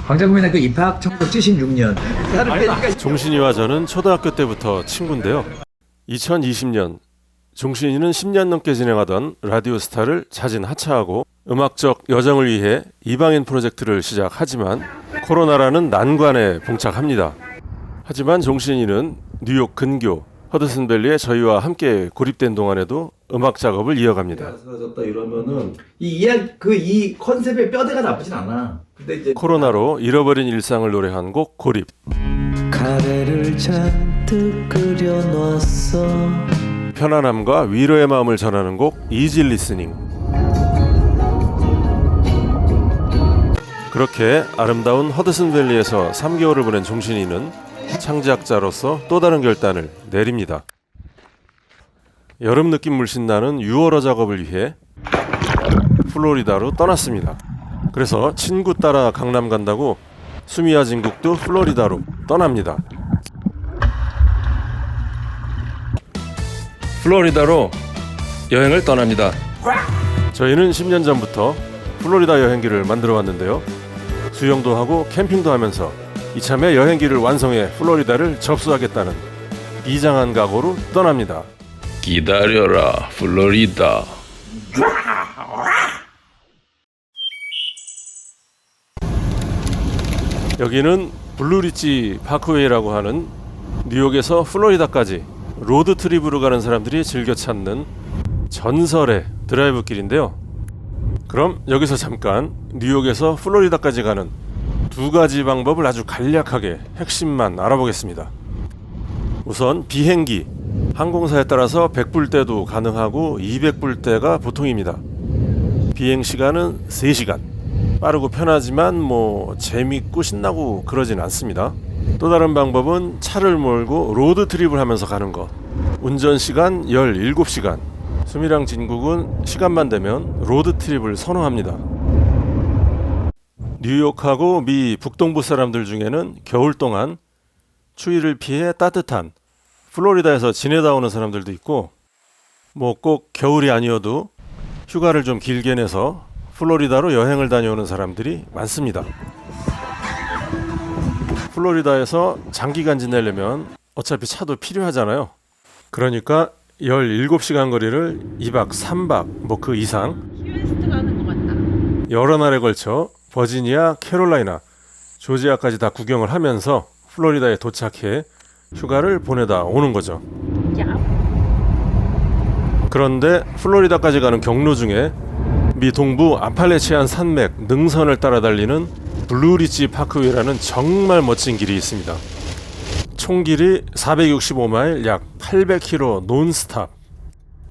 광장구민학교 입학 1976년. 종신이와 저는 초등학교 때부터 친구인데요. 2020년 종신이는 10년 넘게 진행하던 라디오스타를 자진 하차하고 음악적 여정을 위해 이방인 프로젝트를 시작하지만 코로나라는 난관에 봉착합니다. 하지만 종신이는 뉴욕 근교 허드슨밸리에 저희와 함께 고립된 동안에도 음악 작업을 이어갑니다. 쓰러졌다 이러면은 이 컨셉의 뼈대가 나쁘진 않아. 근데 이제 코로나로 잃어버린 일상을 노래한 곡 고립. 카레를 잔뜩 끓여놨어. 편안함과 위로의 마음을 전하는 곡 이지 리스닝. 그렇게 아름다운 허드슨밸리에서 3개월을 보낸 종신이는 창작자로서 또 다른 결단을 내립니다. 여름 느낌 물씬 나는 6월어 작업을 위해 플로리다로 떠났습니다. 그래서 친구 따라 강남 간다고 수미와 진국도 플로리다로 떠납니다. 플로리다로 여행을 떠납니다. 저희는 10년 전부터 플로리다 여행기를 만들어 왔는데요. 수영도 하고 캠핑도 하면서 이참에 여행기를 완성해 플로리다를 접수하겠다는 이장한 각오로 떠납니다. 기다려라 플로리다. 여기는 블루리지 파크웨이라고 하는 뉴욕에서 플로리다까지 로드 트립으로 가는 사람들이 즐겨 찾는 전설의 드라이브 길인데요. 그럼 여기서 잠깐 뉴욕에서 플로리다까지 가는 두 가지 방법을 아주 간략하게 핵심만 알아보겠습니다. 우선 비행기, 항공사에 따라서 100불대도 가능하고 200불대가 보통입니다. 비행 시간은 3시간. 빠르고 편하지만 재밌고 신나고 그러진 않습니다. 또 다른 방법은 차를 몰고 로드 트립을 하면서 가는 것. 운전 시간 17시간. 수미랑 진국은 시간만 되면 로드 트립을 선호합니다. 뉴욕하고 미 북동부 사람들 중에는 겨울 동안 추위를 피해 따뜻한 플로리다에서 지내다 오는 사람들도 있고 꼭 겨울이 아니어도 휴가를 좀 길게 내서 플로리다로 여행을 다녀오는 사람들이 많습니다. 플로리다에서 장기간 지내려면 어차피 차도 필요하잖아요. 그러니까 17시간 거리를 2박 3박 그 이상 퀘스트 가는 것 같다. 여러 날에 걸쳐 버지니아, 캐롤라이나, 조지아까지 다 구경을 하면서 플로리다에 도착해 휴가를 보내다 오는 거죠. 그런데 플로리다까지 가는 경로 중에 미 동부 아팔레치안 산맥 능선을 따라 달리는 블루리지 파크웨이라는 정말 멋진 길이 있습니다. 총 길이 465마일, 약 800km 논스탑.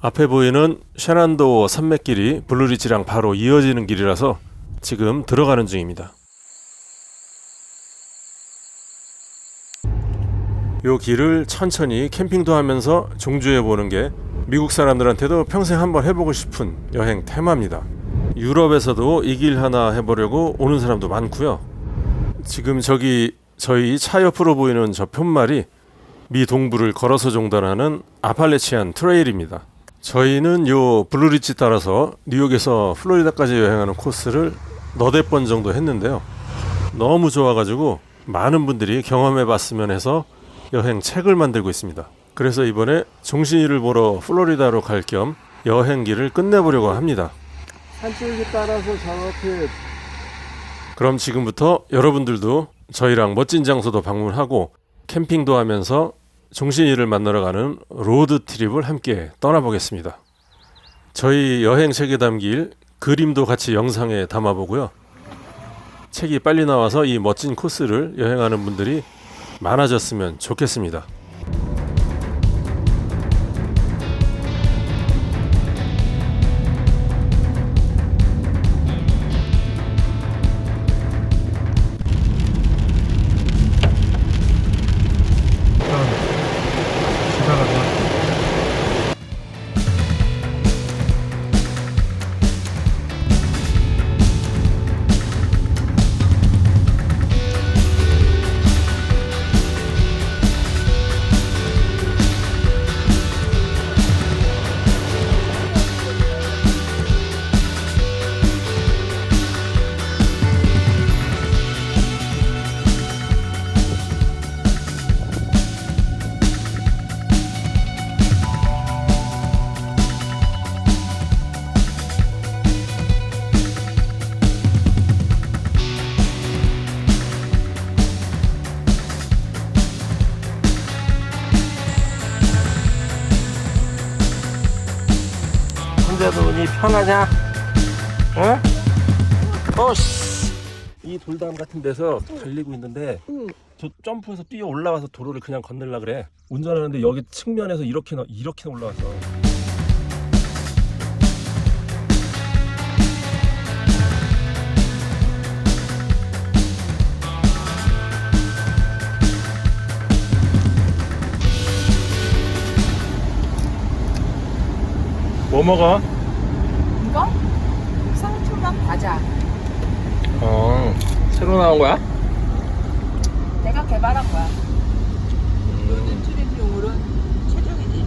앞에 보이는 셰난도어 산맥길이 블루리지랑 바로 이어지는 길이라서 지금 들어가는 중입니다. 요 길을 천천히 캠핑도 하면서 종주해 보는 게 미국 사람들한테도 평생 한번 해보고 싶은 여행 테마입니다. 유럽에서도 이 길 하나 해보려고 오는 사람도 많고요. 지금 저기 저희 차 옆으로 보이는 저 푯말이 미 동부를 걸어서 종단하는 아팔레치안 트레일입니다. 저희는 요 블루리지 따라서 뉴욕에서 플로리다까지 여행하는 코스를 너댓 번 정도 했는데요. 너무 좋아가지고 많은 분들이 경험해봤으면 해서 여행 책을 만들고 있습니다. 그래서 이번에 종신이를 보러 플로리다로 갈 겸 여행기를 끝내보려고 합니다. 산줄기 따라서 저렇게. 그럼 지금부터 여러분들도 저희랑 멋진 장소도 방문하고 캠핑도 하면서 종신이를 만나러 가는 로드 트립을 함께 떠나보겠습니다. 저희 여행책에 담길 그림도 같이 영상에 담아보고요. 책이 빨리 나와서 이 멋진 코스를 여행하는 분들이 많아졌으면 좋겠습니다. 서른이 편하냐? 이 돌담 같은 데서 달리고 있는데 저 점프해서 뛰어 올라와서 도로를 그냥 건널라 그래. 운전하는데 여기 측면에서 이렇게 올라왔어. 뭐 먹어? 이거? 상추랑 과자. 새로 나온 거야? 내가 개발한 거야. 로드 트립용으로는 최적이지.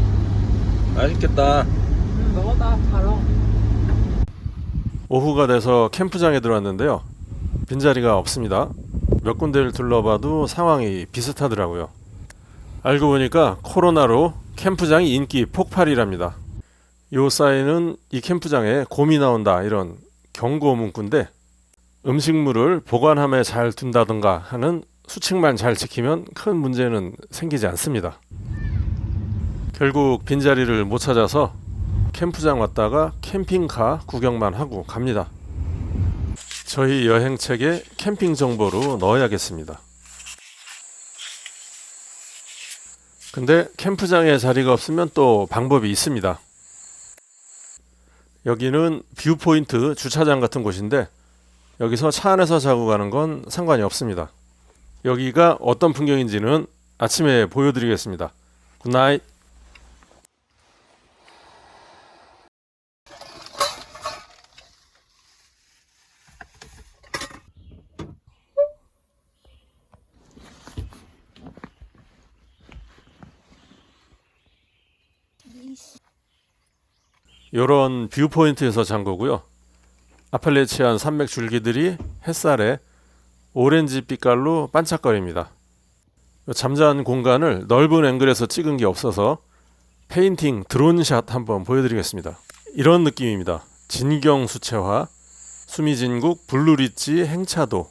맛있겠다. 먹어봐, 바로. 오후가 돼서 캠프장에 들어왔는데요. 빈자리가 없습니다. 몇 군데를 둘러봐도 상황이 비슷하더라고요. 알고 보니까 코로나로 캠프장이 인기 폭발이랍니다. 요 사인은 이 캠프장에 곰이 나온다 이런 경고 문구인데 음식물을 보관함에 잘 둔다든가 하는 수칙만 잘 지키면 큰 문제는 생기지 않습니다. 결국 빈자리를 못 찾아서 캠프장 왔다가 캠핑카 구경만 하고 갑니다. 저희 여행책에 캠핑 정보로 넣어야겠습니다. 근데 캠프장에 자리가 없으면 또 방법이 있습니다. 여기는 뷰포인트 주차장 같은 곳인데 여기서 차 안에서 자고 가는 건 상관이 없습니다. 여기가 어떤 풍경인지는 아침에 보여드리겠습니다. 굿나잇. 요런 뷰포인트에서 잔 거고요. 아팔레치안 산맥 줄기들이 햇살에 오렌지 빛깔로 반짝거립니다. 잠자한 공간을 넓은 앵글에서 찍은 게 없어서 페인팅 드론샷 한번 보여드리겠습니다. 이런 느낌입니다. 진경 수채화, 수미진국 블루리치 행차도.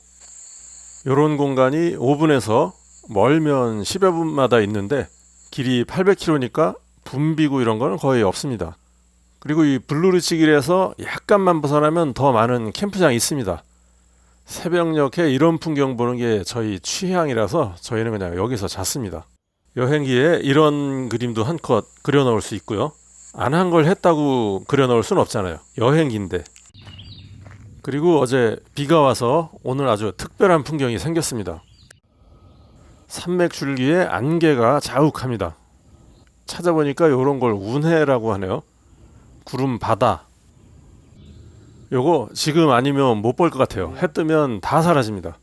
요런 공간이 5분에서 멀면 10여 분마다 있는데 길이 800km니까 붐비고 이런 거는 거의 없습니다. 그리고 이 블루리치 길에서 약간만 벗어나면 더 많은 캠프장이 있습니다. 새벽녘에 이런 풍경 보는 게 저희 취향이라서 저희는 그냥 여기서 잤습니다. 여행기에 이런 그림도 한 컷 그려놓을 수 있고요. 안 한 걸 했다고 그려놓을 수는 없잖아요. 여행기인데. 그리고 어제 비가 와서 오늘 아주 특별한 풍경이 생겼습니다. 산맥 줄기에 안개가 자욱합니다. 찾아보니까 이런 걸 운해라고 하네요. 구름 바다. 요거 지금 아니면 못 볼 것 같아요. 해 뜨면 다 사라집니다.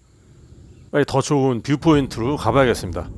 빨리 더 좋은 뷰포인트로 가봐야겠습니다.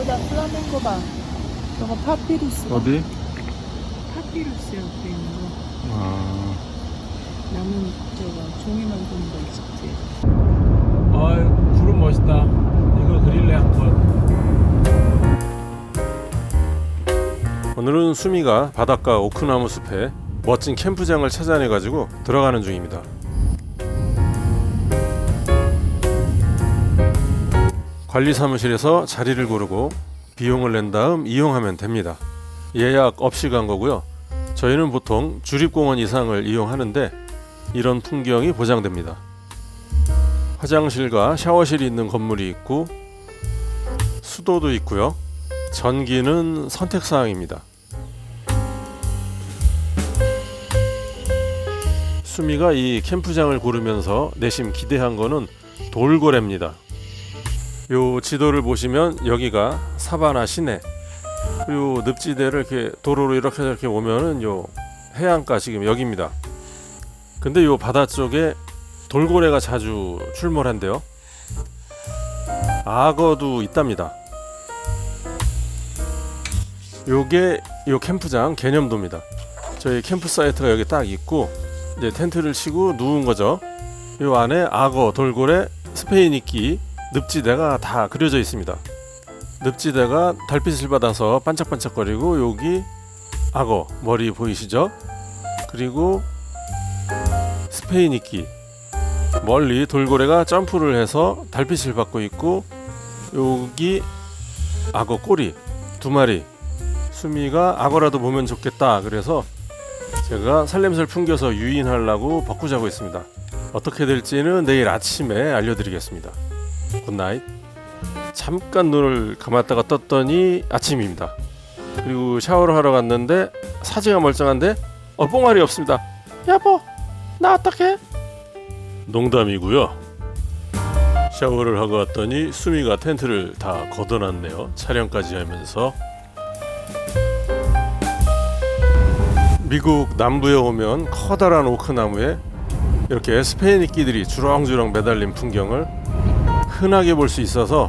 예쁘다. 플라멩고 봐. 저거 파피루스. 어디? 파피루스 옆에 있는 거. 아, 나무 저거 종이만 보는 거 있지. 아, 구름 멋있다. 이거 그릴래 한번. 오늘은 수미가 바닷가 오크나무 숲에 멋진 캠프장을 찾아내가지고 들어가는 중입니다. 관리사무실에서 자리를 고르고 비용을 낸 다음 이용하면 됩니다. 예약 없이 간 거고요. 저희는 보통 주립공원 이상을 이용하는데 이런 풍경이 보장됩니다. 화장실과 샤워실이 있는 건물이 있고 수도도 있고요. 전기는 선택사항입니다. 수미가 이 캠프장을 고르면서 내심 기대한 거는 돌고래입니다. 요 지도를 보시면 여기가 사바나 시내, 그리고 늪지대를 이렇게 도로로 이렇게 오면은 요 해안가 지금 여기입니다. 근데 요 바다 쪽에 돌고래가 자주 출몰한대요. 악어도 있답니다. 요게 요 캠프장 개념도입니다. 저희 캠프 사이트가 여기 딱 있고 이제 텐트를 치고 누운 거죠. 요 안에 악어, 돌고래, 스페인 이끼, 늪지대가 다 그려져 있습니다. 늪지대가 달빛을 받아서 반짝반짝거리고 여기 악어 머리 보이시죠? 그리고 스페인 이끼, 멀리 돌고래가 점프를 해서 달빛을 받고 있고 여기 악어 꼬리 2마리. 수미가 악어라도 보면 좋겠다 그래서 제가 살냄새를 풍겨서 유인하려고 벗고 자고 있습니다. 어떻게 될지는 내일 아침에 알려드리겠습니다. 굿나잇. 잠깐 눈을 감았다가 떴더니 아침입니다. 그리고 샤워를 하러 갔는데 사지가 멀쩡한데 뽕알이 없습니다. 여보, 나 어떡해? 농담이고요. 샤워를 하고 왔더니 수미가 텐트를 다 걷어놨네요. 촬영까지 하면서. 미국 남부에 오면 커다란 오크나무에 이렇게 스페인 이끼들이 주렁주렁 매달린 풍경을 흔하게 볼 수 있어서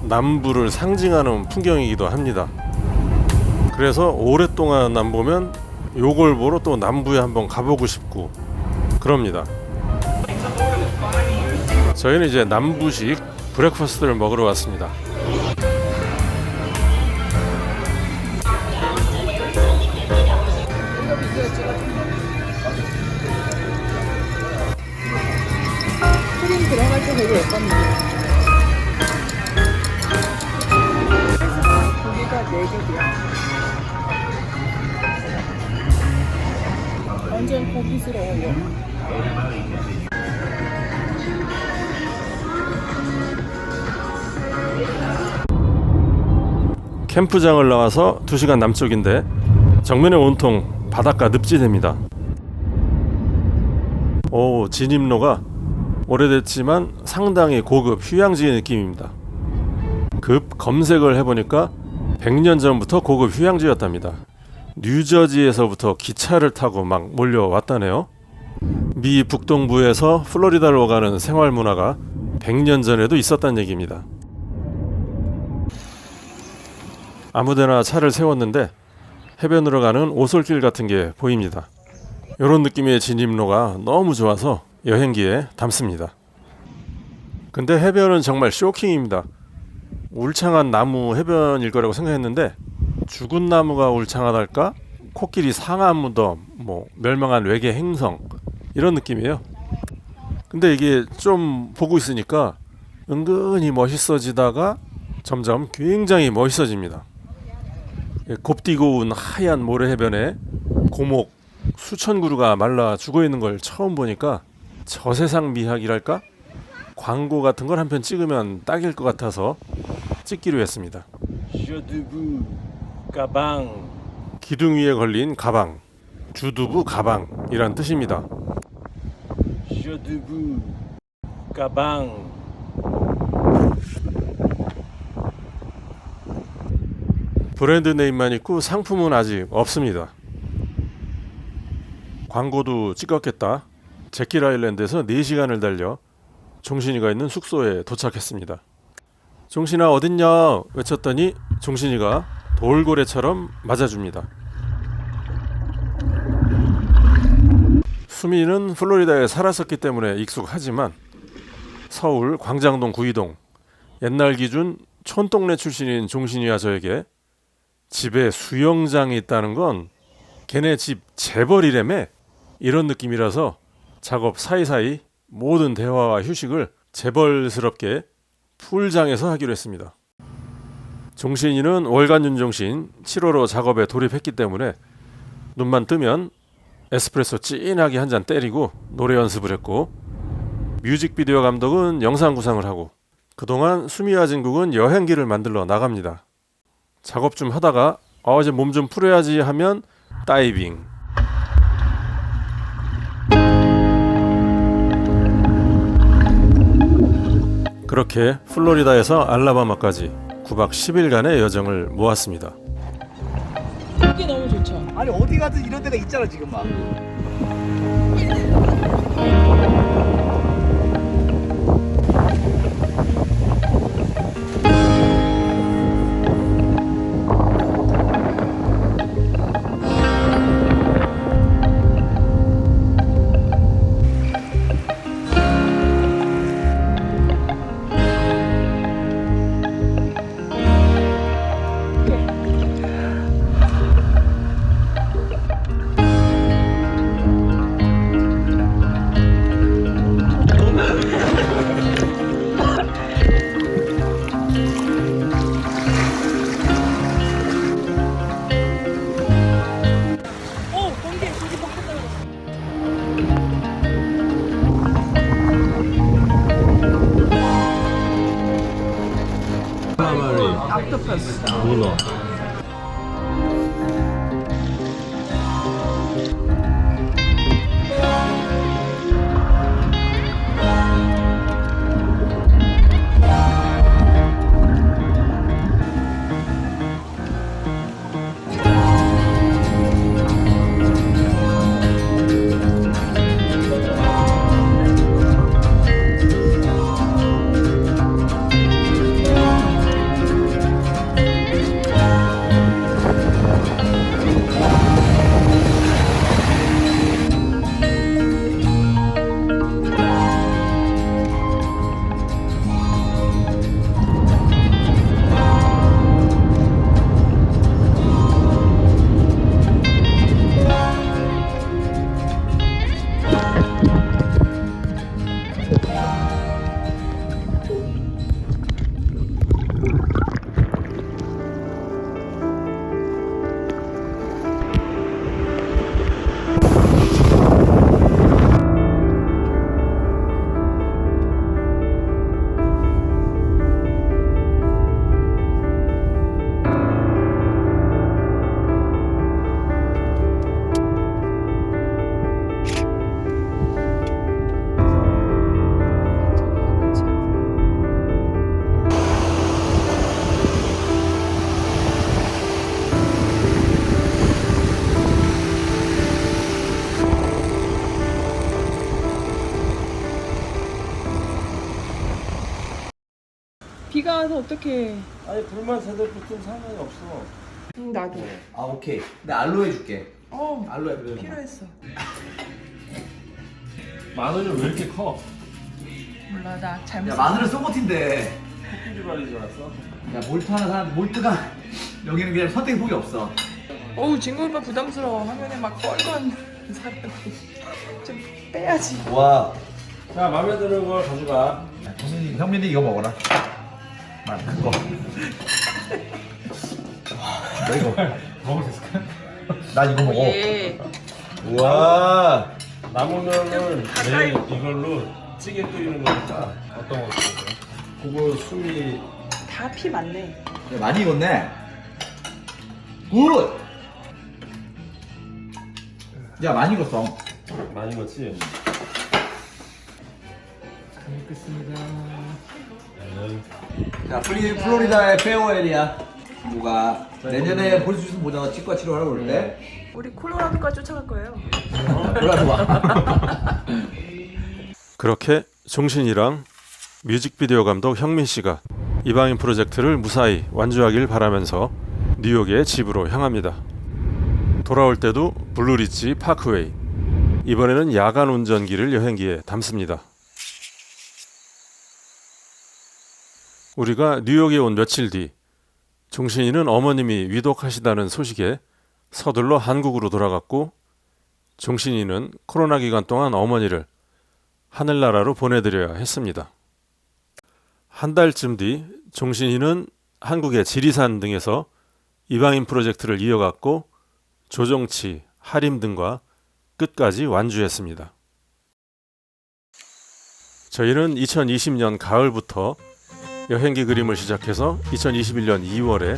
남부를 상징하는 풍경이기도 합니다. 그래서 오랫동안 안 보면 요걸 보러 또 남부에 한번 가보고 싶고 그럽니다. 저희는 이제 남부식 브렉퍼스트를 먹으러 왔습니다. 크림 들어갈 때 되게 예뻤는데. 고기가 4개야. 완전 고기스러워요. 캠프장을 나와서 2시간 남쪽인데 정면에 온통 바닷가 늪지대입니다. 오, 진입로가 오래됐지만 상당히 고급 휴양지의 느낌입니다. 급 검색을 해보니까 100년 전부터 고급 휴양지였답니다. 뉴저지에서부터 기차를 타고 막 몰려왔다네요. 미 북동부에서 플로리다로 가는 생활 문화가 100년 전에도 있었다는 얘기입니다. 아무데나 차를 세웠는데 해변으로 가는 오솔길 같은 게 보입니다. 이런 느낌의 진입로가 너무 좋아서 여행기에 담습니다. 근데 해변은 정말 쇼킹입니다. 울창한 나무 해변일 거라고 생각했는데 죽은 나무가 울창하달까? 코끼리 상한 무덤, 멸망한 외계 행성 이런 느낌이에요. 근데 이게 좀 보고 있으니까 은근히 멋있어지다가 점점 굉장히 멋있어집니다. 곱디고 온 하얀 모래해변에 고목 수천 그루가 말라 죽어있는 걸 처음 보니까 저세상 미학이랄까? 광고 같은 걸 한 편 찍으면 딱일 것 같아서 찍기로 했습니다. 슈드부 가방. 기둥 위에 걸린 가방, 주두부 가방이란 뜻입니다. 슈드부 가방. 브랜드 네임만 있고 상품은 아직 없습니다. 광고도 찍었겠다. 제킬 아일랜드에서 4시간을 달려 종신이가 있는 숙소에 도착했습니다. 종신아 어딨냐 외쳤더니 종신이가 돌고래처럼 맞아줍니다. 수미는 플로리다에 살았었기 때문에 익숙하지만 서울 광장동 구이동 옛날 기준 촌동네 출신인 종신이와 저에게 집에 수영장이 있다는 건 걔네 집 재벌이라며 이런 느낌이라서 작업 사이사이 모든 대화와 휴식을 재벌스럽게 풀장에서 하기로 했습니다. 종신이는 월간 윤종신 7호로 작업에 돌입했기 때문에 눈만 뜨면 에스프레소 진하게 한 잔 때리고 노래 연습을 했고, 뮤직비디오 감독은 영상 구상을 하고, 그동안 수미와 진국은 여행기를 만들러 나갑니다. 작업 좀 하다가 이제 몸 좀 풀어야지 하면 다이빙. 그렇게 플로리다에서 알라바마까지 9박 10일간의 여정을 모았습니다. 여기 너무 좋죠. 아니 어디 가든 이런 데가 있잖아 지금 막. 번개 고기 먹겠다 그랬어. 옥토퍼스. 문어. 비가 와서 어떻게? 아니 불만 새들 붙은 상관이 없어. 나도. 아 오케이. 내 알로에 줄게. 알로에 그래. 필요했어. 마늘이 왜 이렇게 커? 몰라 나 잘못. 야 마늘은 소고티인데. 코끼리 발이 줄 알았어? 야 몰트 하나 사람 몰트가 여기는 그냥 선택의 폭이 없어. 어우 진구 오빠 부담스러워. 화면에 막 뻘건 사람이. 좀 빼야지. 와. 자 마음에 드는 걸 가져가. 형민이 이거 먹어라. 큰 거. 너 이거 먹을 수 있을까? 난 이거 먹어. 예. 우와. 남으면은 내일 이걸로 찌개 끓이는 거니까 어떤 거 끓여? 그거 숨이 다 피 많네. 야, 많이 익었네. 굿. 야 많이 익었어. 많이 넣지? 자 플로리다의 페어웰이야. 누가 내년에 볼 수 있으면 보자. 치과 치료하러 올 때. 우리 콜로라도까지 쫓아갈 거예요. 올라도 와. 그렇게 종신이랑 뮤직비디오 감독 형민 씨가 이방인 프로젝트를 무사히 완주하길 바라면서 뉴욕의 집으로 향합니다. 돌아올 때도 블루리지 파크웨이, 이번에는 야간 운전기를 여행기에 담습니다. 우리가 뉴욕에 온 며칠 뒤 종신이는 어머님이 위독하시다는 소식에 서둘러 한국으로 돌아갔고, 종신이는 코로나 기간 동안 어머니를 하늘나라로 보내드려야 했습니다. 한 달쯤 뒤 종신이는 한국의 지리산 등에서 이방인 프로젝트를 이어갔고, 조정치, 하림 등과 끝까지 완주했습니다. 저희는 2020년 가을부터 여행기 그림을 시작해서 2021년 2월에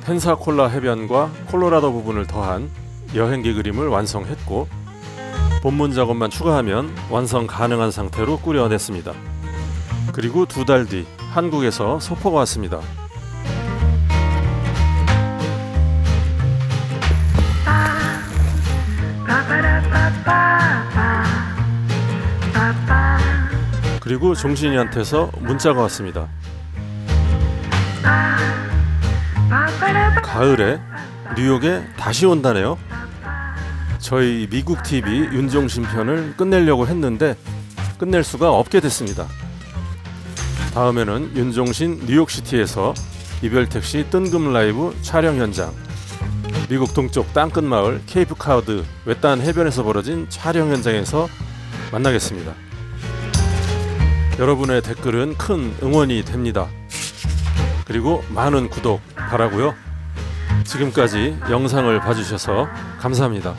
펜사콜라 해변과 콜로라도 부분을 더한 여행기 그림을 완성했고, 본문 작업만 추가하면 완성 가능한 상태로 꾸려냈습니다. 그리고 2달 뒤 한국에서 소포가 왔습니다. 그리고 종신이한테서 문자가 왔습니다. 가을에 뉴욕에 다시 온다네요. 저희 미국 TV 윤종신 편을 끝내려고 했는데 끝낼 수가 없게 됐습니다. 다음에는 윤종신 뉴욕시티에서 이별택시 뜬금 라이브 촬영 현장, 미국 동쪽 땅끝 마을 케이프 카우드 외딴 해변에서 벌어진 촬영 현장에서 만나겠습니다. 여러분의 댓글은 큰 응원이 됩니다. 그리고 많은 구독 바라고요. 지금까지 영상을 봐주셔서 감사합니다.